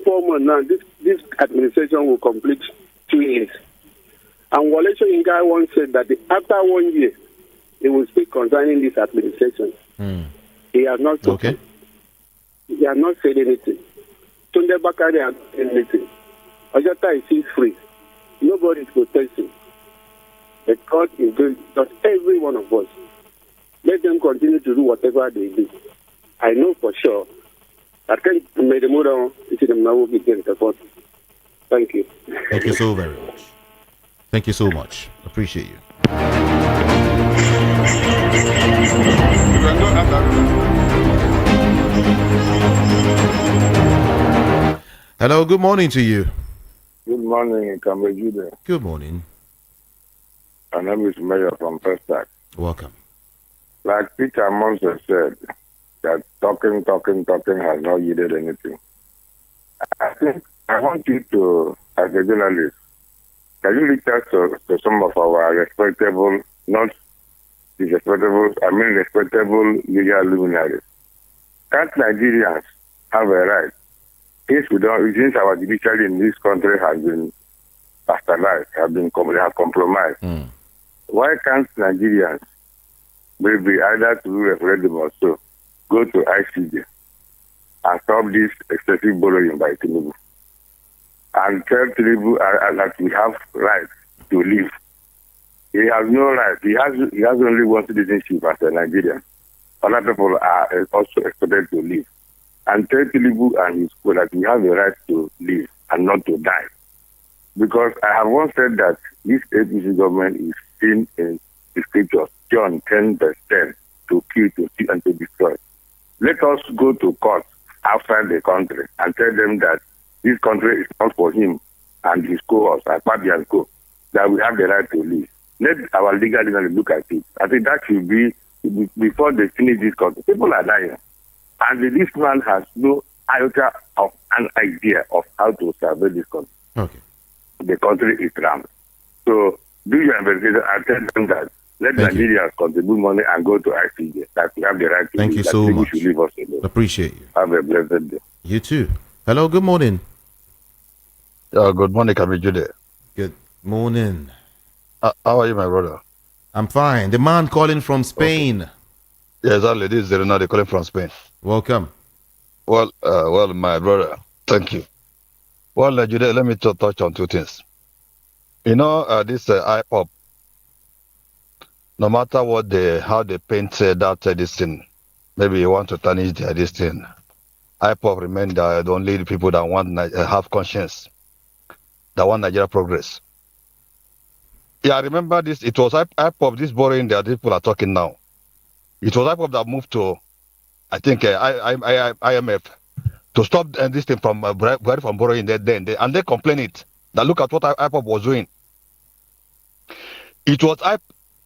4 months now. This administration will complete 2 years. And Wole Soyinka once said that after 1 year, he will speak concerning this administration. He has not spoken. Okay. He has not said anything. Tunde Bakari has not said anything. Ojota is free. Nobody is protesting. But God is doing just every one of us. Let them continue to do whatever they do. I know for sure that can make the move into the now will be getting support. Thank you. Thank you so very much. Thank you so much. Appreciate you. Hello, good morning to you. Good morning, Kamijude. Good morning. My name is Mayor from Pestac. Welcome. Like Peter Monson said, that talking has not yielded anything. I think I want you to, as a journalist, can you reach out to some of our respectable legal luminaries? Can't Nigerians have a right? Since our judiciary in this country has been bastardized, have compromised, why can't Nigerians, maybe either to do referendum or so, go to ICJ and stop this excessive borrowing by Tinubu? And tell Tinubu that we have rights to live. He has no right. He has only one citizenship as a Nigerian. Other people are also expected to live. And tell Tinubu and his school that we have the right to live and not to die. Because I have once said that this APC government is seen in the scriptures, John 10 verse 10, to kill, to steal, and to destroy. Let us go to court outside the country and tell them that this country is not for him and his cohorts, IPOB and co, that we have the right to live. Let our legal leaders look at it. I think that should be, before they finish this country. People are dying. And this man has no iota of an idea of how to survey this country. Okay. The country is rammed. So do your investigation and tell them that let Nigerians contribute money and go to ICJ, that we have the right to Thank live, you so much. Should leave us alone. Appreciate you. Have a blessed day. You too. Hello, good morning. Good morning, Kamijude. Good Morning. How are you, my brother? I'm fine. The man calling from Spain. Okay. Yeah, exactly. This is Renate calling from Spain. Welcome. Well, my brother, thank you. Well, Jude, let me touch on two things. You know, this IPOB, no matter what how they paint that this thing, maybe you want to tarnish this thing. IPOB remain the only people that want have conscience, that want Nigeria progress. Yeah, I remember this. It was IPOB, this borrowing that people are talking now. It was IPOB that moved to, I think, IMF to stop this thing from borrowing then, and they complain it. That look at what IPOB was doing. It was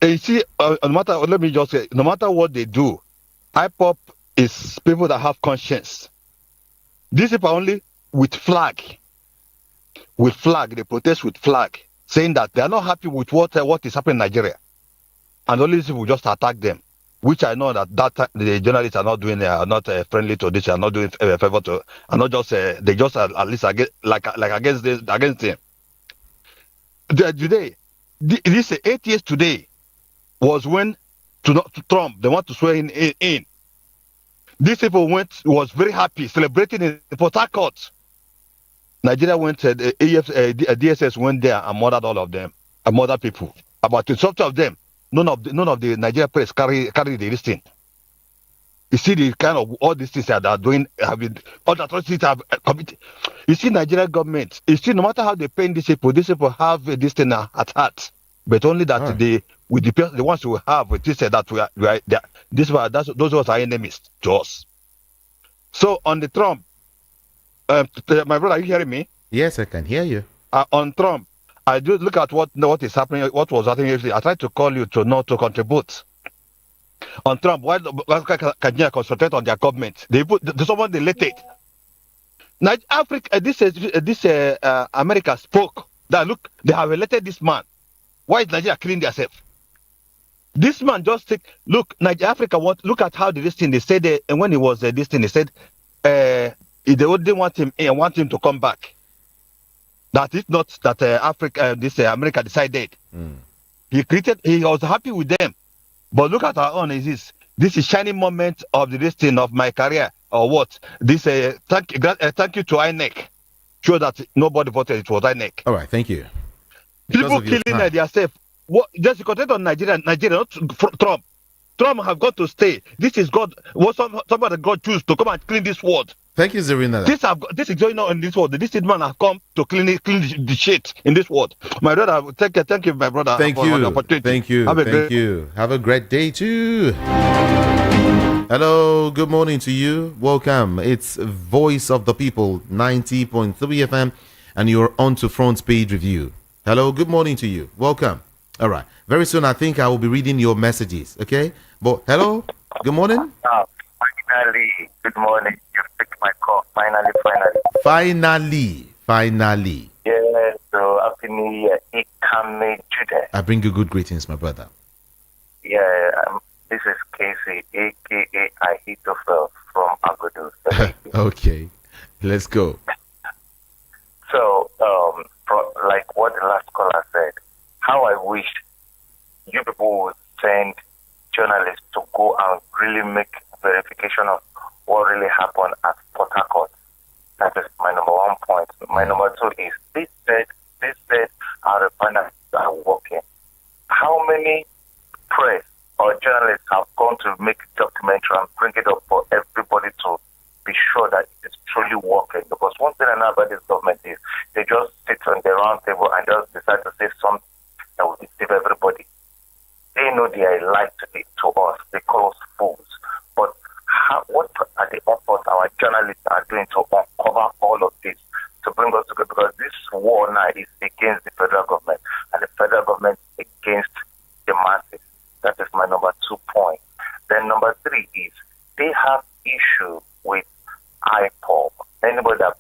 you see, no matter, let me just say, no matter what they do, IPOB is people that have conscience. These people are only with flag. With flag, they protest with flag, saying that they are not happy with what is happening in Nigeria, and only these people just attack them. Which I know that the journalists are not doing, are not friendly to this, are not doing favor to, are not just they just at least against against them. Today, this 8 years today was when to Trump they want to swear in. These people was very happy celebrating in Port Harcourt. Nigeria went the DSS went there and murdered all of them, and murdered people. About 20 of them. None of the Nigeria press carry the listing. You see the kind of all these things that are doing, all the atrocities have committed. You see Nigeria government. You see no matter how they paint these people have this thing at heart, but only that the ones who have this that we are those are our enemies to us. So on the Trump, my brother, are you hearing me? Yes, I can hear you. On Trump, I do look at what is happening. What was happening yesterday. I tried to call you to not to contribute. On Trump, why can you concentrate on their government? They put someone they let it. Now Africa, America spoke that look, they have elected this man. Why is Nigeria killing themselves? This man just take look. Africa look at how this thing they said, and when he was this thing they said, they didn't want him and want him to come back. That is not that America decided. He was happy with them. But look at our own. This is shining moment of the listing of my career or what? This thank you to INEC. Sure that nobody voted. It was INEC. All right, thank you. People killing themselves. What? Just concentrate on Nigeria, not Trump. Trump have got to stay. This is God. What somebody God choose to come and clean this world. Thank you, Zerina. This is going on in this world. This man have come to clean the shit in this world. My brother, thank you, my brother. Thank you. Have a great day too. Hello, good morning to you. Welcome. It's Voice of the People, 90.3 FM, and you're on to Front Page Review. Hello, good morning to you. Welcome. All right. Very soon, I think I will be reading your messages. Okay. But hello, good morning. Finally, good morning. You picked my call. Finally. Yeah, so happy New Year. I bring you good greetings, my brother. Yeah, this is Casey, aka Ahithophel from Agodo. Okay, let's go. So, like what the last caller said, how I wish you people would send journalists to go and really make verification of what really happened at Port Harcourt. That is my number one point. My number two is this said our refineries are working. How many press or journalists have gone to make a documentary and bring it up for everybody to be sure that it is truly working? Because one thing I know about this government is they just sit on the round table and just decide to say something that will deceive everybody. They know they are lied to us. They call us fools. But what are the efforts our journalists are doing to uncover all of this, to bring us together? Because this war now is against the federal government, and the federal government against the masses. That is my number 2 point. Then number 3 is they have issue with IPOB. Anybody that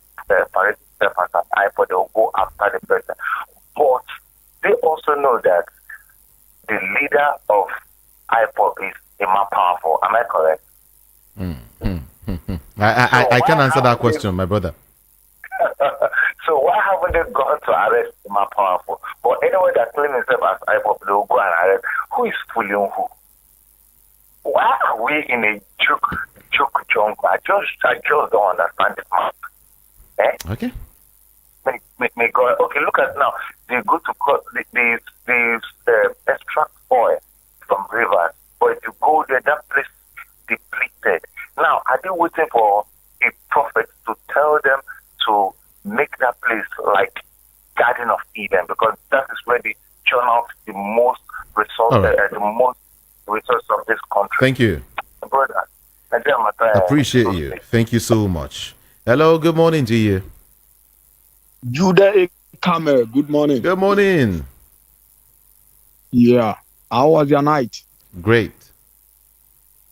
parades themselves as an IPOB, they will go after the president. But they also know that the leader of IPOB is more powerful. Am I correct? I can answer that question, my brother. So why have haven't they gone to arrest the more powerful? But anyone that claims himself as IPOB, they will go and arrest. Who is fooling who? Why are we in a joke jungle? I just don't understand it, man. Eh? Okay. May God. Okay, look at now. They go to court. They extract oil from rivers, but if you go there, that place depleted. Now, are they waiting for a prophet to tell them to make that place like Garden of Eden? Because that is where they churn out the most resources, Right. the most resources of this country. Thank you. Brother, Appreciate you. Thank you so much. Hello, good morning to you. Judah Kamer, good morning. Good morning. Yeah. How was your night? Great.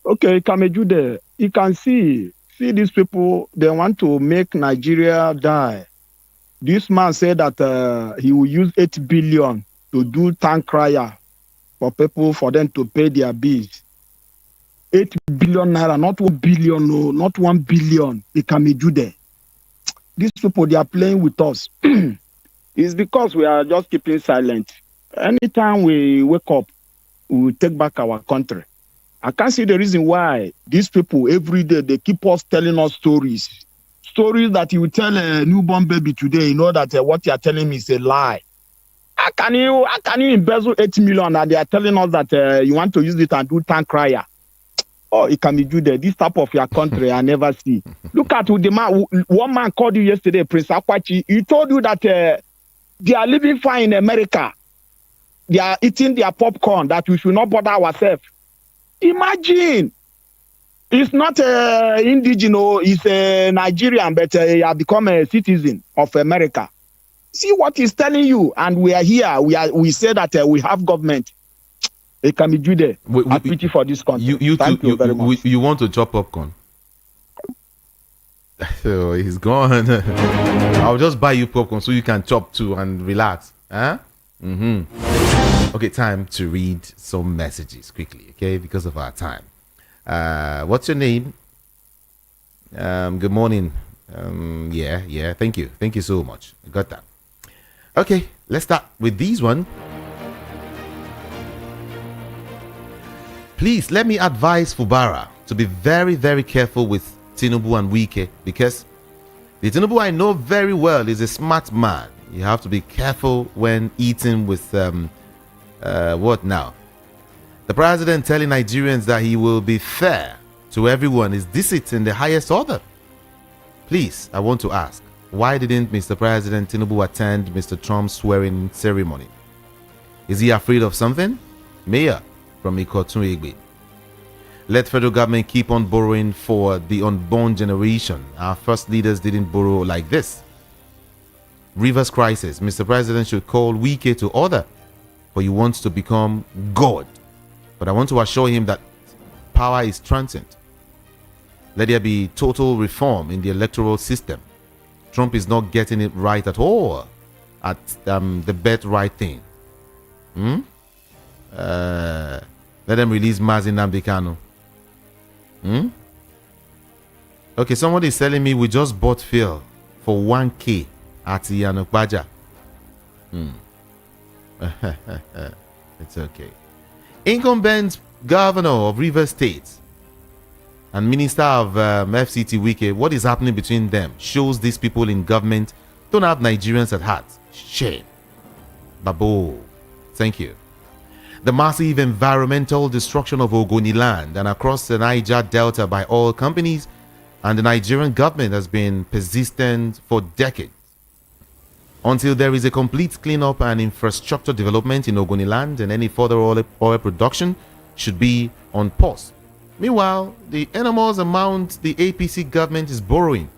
Okay, Kamer Judah, you can see these people, they want to make Nigeria die. This man said that he will use 8 billion to do tank crier for people, for them to pay their bills. 8 billion naira, not 1 billion, no, not 1 billion. Kamer Judah. These people, they are playing with us. It's because we are just keeping silent. Anytime we wake up, we will take back our country. I can't see the reason why these people, every day, they keep us telling us stories. Stories that you will tell a newborn baby today, you know that what you are telling me is a lie. How can you embezzle 8 million and they are telling us that you want to use it and do tank crier? Oh, it can be do that. This type of your country, I never see. Look at who the man. One man called you yesterday, Prince Akwachi. He told you that they are living fine in America. They are eating their popcorn. That we should not bother ourselves. Imagine, it's not indigenous. It's a Nigerian, but he has become a citizen of America. See what he's telling you, and we are here. We say that we have government. It can be Jude. I pity for this country. Thank you very much. You want to chop popcorn? So he's gone. I'll just buy you popcorn so you can chop too and relax. Huh? Okay, time to read some messages quickly, okay, because of our time. What's your name? Good morning. Yeah. Thank you so much. I got that. Okay, let's start with these one. Please let me advise Fubara to be very, very careful with Tinubu and Wike, because the Tinubu I know very well is a smart man. You have to be careful when eating with what now? The president telling Nigerians that he will be fair to everyone is deceit in the highest order. Please, I want to ask, why didn't Mr. President Tinubu attend Mr. Trump's swearing ceremony? Is he afraid of something? Mayor from Ikotun Egbe. Let federal government keep on borrowing for the unborn generation. Our first leaders didn't borrow like this. Rivers crisis. Mr. President should call Wike to order, for he wants to become God. But I want to assure him that power is transient. Let there be total reform in the electoral system. Trump is not getting it right at all at the bet right thing. Let them release Mazi Nnamdi Kanu. Okay, somebody is telling me we just bought fuel for 1K at Yanukbaja. It's okay. Incumbent governor of Rivers State and minister of FCT Wike, what is happening between them shows these people in government don't have Nigerians at heart. Shame. Babo. Thank you. The massive environmental destruction of Ogoni land and across the Niger Delta by oil companies and the Nigerian government has been persistent for decades. Until there is a complete cleanup and infrastructure development in Ogoni land, and any further oil production should be on pause. Meanwhile, the enormous amount the APC government is borrowing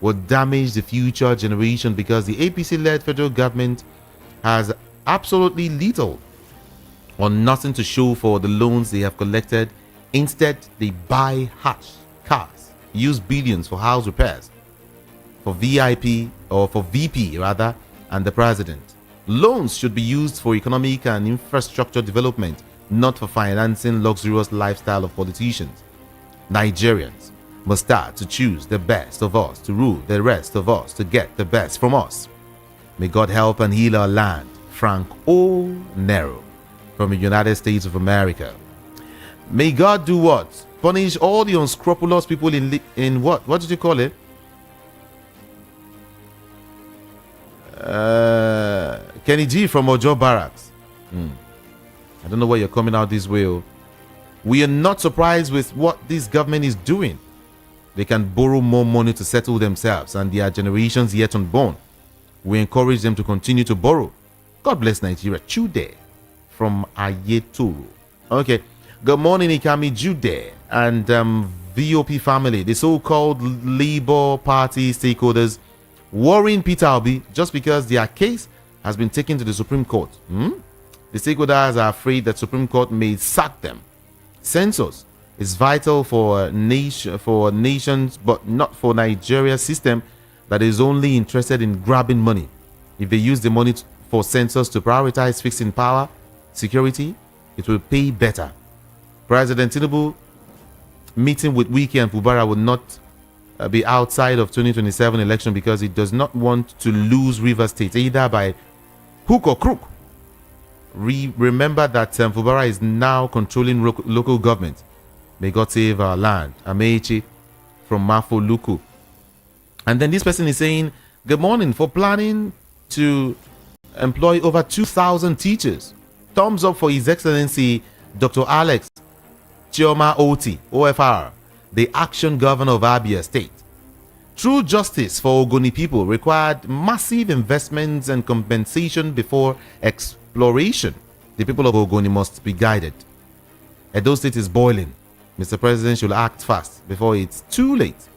will damage the future generation, because the APC-led federal government has absolutely little or nothing to show for the loans they have collected. Instead, they buy cars, use billions for house repairs, for VIP or for VP rather, and the president. Loans should be used for economic and infrastructure development, not for financing luxurious lifestyle of politicians. Nigerians must start to choose the best of us to rule the rest of us to get the best from us. May God help and heal our land. Frank O. Nero from the United States of America. May God do what? Punish all the unscrupulous people in what? What did you call it? Kenny G from Ojo Barracks. I don't know why you're coming out this way. We are not surprised with what this government is doing. They can borrow more money to settle themselves and their generations yet unborn. We encourage them to continue to borrow. God bless Nigeria. Chude from Ayetoro. Okay. Good morning, Ikami Jude and VOP family. The so-called Labour Party stakeholders worrying Peter Obi just because their case has been taken to the Supreme Court. The stakeholders are afraid that Supreme Court may sack them. Census is vital for nations, but not for Nigeria's system that is only interested in grabbing money. If they use the money for census to prioritize fixing power, security, it will pay better. President Tinubu meeting with Wiki and Fubara will not be outside of 2027 election because he does not want to lose Rivers State either by hook or crook. Remember that Fubara is now controlling local government. May God save our land. Amechi from Mafoluku. And then this person is saying, good morning, for planning to employ over 2,000 teachers. Thumbs up for His Excellency Dr. Alex Chioma Oti, OFR, the action governor of Abia State. True justice for Ogoni people required massive investments and compensation before exploration. The people of Ogoni must be guided. Edo State is boiling. Mr. President should act fast before it's too late.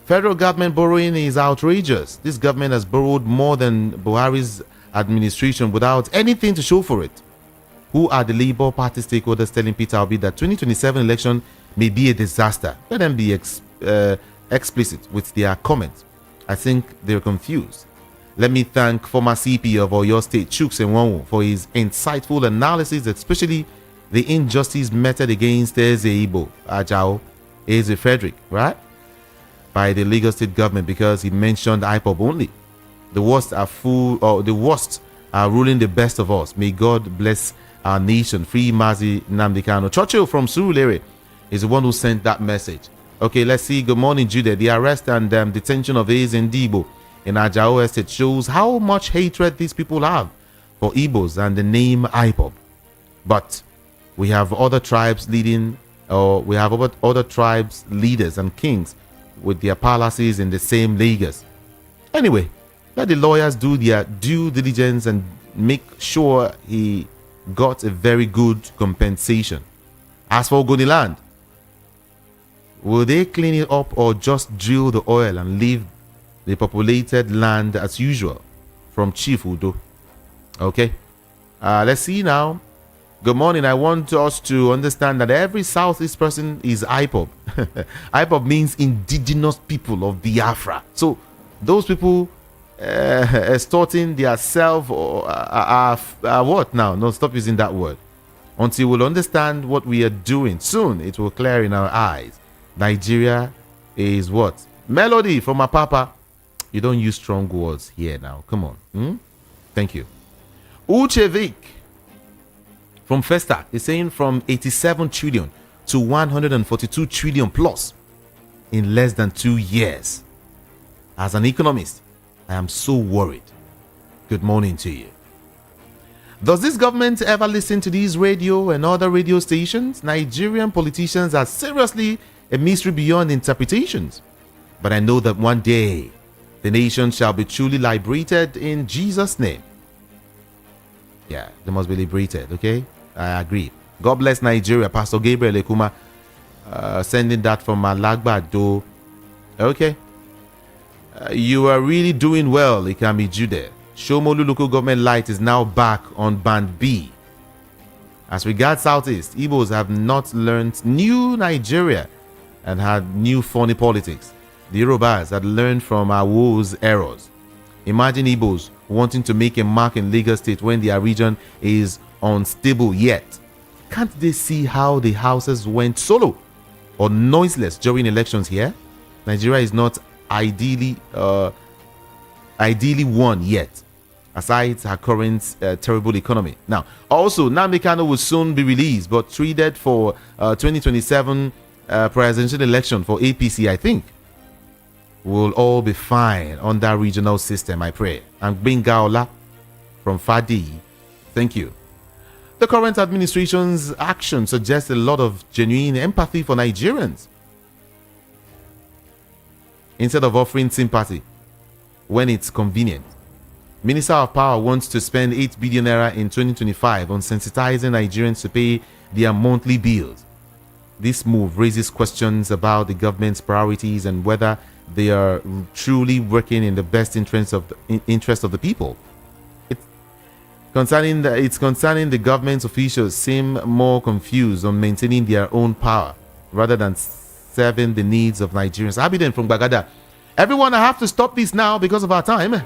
Federal government borrowing is outrageous. This government has borrowed more than Buhari's administration without anything to show for it. Who are the Labour Party stakeholders telling Peter Obi that 2027 election may be a disaster? Let them be explicit with their comments. I think they're confused. Let me thank former CP of Oyo State, Chuks Enwonwu, for his insightful analysis, especially the injustice meted against Eze Igbo, Ajao, Eze Frederick, right? By the Lagos State government because he mentioned IPOB only. The worst are ruling the best of us. May God bless our nation. Free Mazi Nnamdi Kanu. Churchill from Surulere is the one who sent that message. Okay, let's see. Good morning, Jude. The arrest and detention of Eze Ndibo in Ajao Estate shows how much hatred these people have for Igbos and the name IPOB. But we have other tribes leaders and kings with their palaces in the same Lagos. Anyway, let the lawyers do their due diligence and make sure he got a very good compensation. As for Ogoni land, will they clean it up or just drill the oil and leave the populated land as usual? From Chief Udo. Okay, let's see now. Good morning. I want us to understand that every Southeast person is IPOB. IPOB means indigenous people of Biafra. So those people extorting their self or are what now? No, stop using that word. Until we'll understand what we are doing. Soon it will clear in our eyes. Nigeria is what? Melody from my papa. You don't use strong words here now. Come on. Thank you. Uchevik from Festa is saying from 87 trillion to 142 trillion plus in less than 2 years. As an economist, I am so worried. Good morning to you. Does this government ever listen to these radio and other radio stations? Nigerian politicians are seriously a mystery beyond interpretations. But I know that one day the nation shall be truly liberated in Jesus' name. Yeah, they must be liberated, okay? I agree. God bless Nigeria. Pastor Gabriel Ekuma sending that from Alagbado. Okay. You are really doing well, Ikami Jude. Shomolu local government light is now back on Band B. As regards Southeast, Igbos have not learned new Nigeria and had new funny politics. The Yorubas had learned from Awo's errors. Imagine Igbos wanting to make a mark in Lagos State when their region is unstable yet. Can't they see how the houses went solo or noiseless during elections here? Nigeria is not ideally won yet. aside her current terrible economy. Now, also, Nnamdi Kanu will soon be released, but treated for 2027 presidential election for APC, I think. We'll all be fine on that regional system, I pray. And Bengaola from Fadi, thank you. The current administration's action suggests a lot of genuine empathy for Nigerians. Instead of offering sympathy when it's convenient, Minister of Power wants to spend 8 billion naira in 2025 on sensitizing Nigerians to pay their monthly bills. This move raises questions about the government's priorities and whether they are truly working in the best interest of the people. It's concerning the government's officials seem more confused on maintaining their own power rather than serving the needs of Nigerians. Abiden from Bagada. Everyone, I have to stop this now because of our time.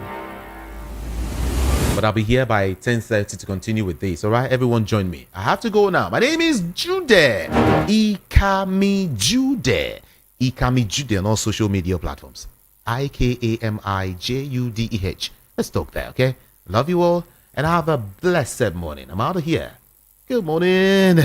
But I'll be here by 10:30 to continue with this. All right, everyone join me. I have to go now. My name is Jude. Ikami Jude. Ikami Jude on all social media platforms. IKAMIJUDEH. Let's talk there, okay? Love you all and have a blessed morning. I'm out of here. Good morning.